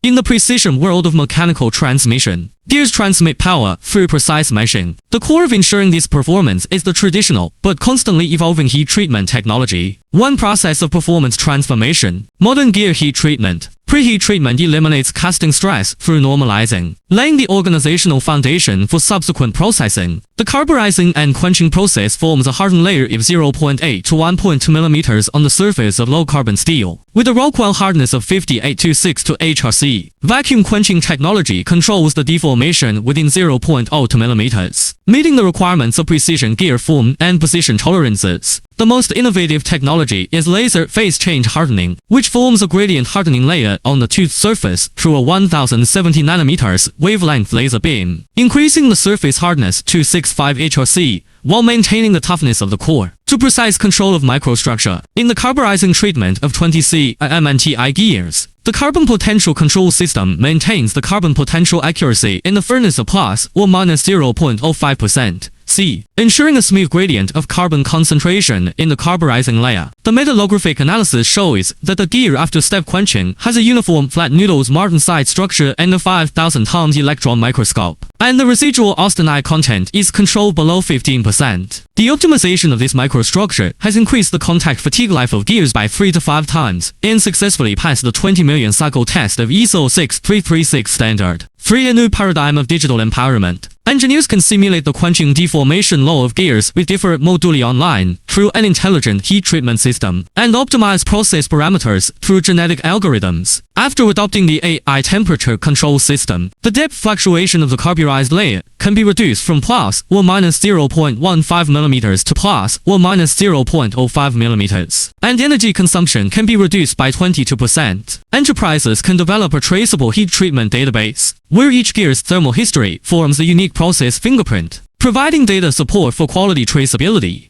In the precision world of mechanical transmission, gears transmit power through precise meshing. The core of ensuring this performance is the traditional, but constantly evolving heat treatment technology. One process of performance transformation, modern gear heat treatment. Preheat treatment eliminates casting stress through normalizing, laying the organizational foundation for subsequent processing. The carburizing and quenching process forms a hardened layer of 0.8 to 1.2 mm on the surface of low-carbon steel, with a Rockwell hardness of 5826 to HRC. Vacuum quenching technology controls the deformation within 0.02 mm, meeting the requirements of precision gear form and position tolerances. The most innovative technology is laser phase change hardening, which forms a gradient hardening layer on the tooth surface through a 1070 nanometers wavelength laser beam, increasing the surface hardness to 65 HRC while maintaining the toughness of the core. To precise control of microstructure, in the carburizing treatment of 20C MNTI gears, the carbon potential control system maintains the carbon potential accuracy in the furnace of plus or minus 0.05%. C. Ensuring a smooth gradient of carbon concentration in the carburizing layer. The metallographic analysis shows that the gear after step quenching has a uniform flat noodles martensite structure and a 5,000 tons electron microscope, and the residual austenite content is controlled below 15%. The optimization of this microstructure has increased the contact fatigue life of gears by 3 to 5 times and successfully passed the 20 million cycle test of ISO 6336 standard. 3. A new paradigm of digital empowerment. Engineers can simulate the quenching deformation law of gears with different moduli online through an intelligent heat treatment system and optimize process parameters through genetic algorithms. After adopting the AI temperature control system, the depth fluctuation of the carburized layer can be reduced from plus or minus 0.15 mm to plus or minus 0.05 mm, and energy consumption can be reduced by 22%. Enterprises can develop a traceable heat treatment database, where each gear's thermal history forms a unique process fingerprint, providing data support for quality traceability.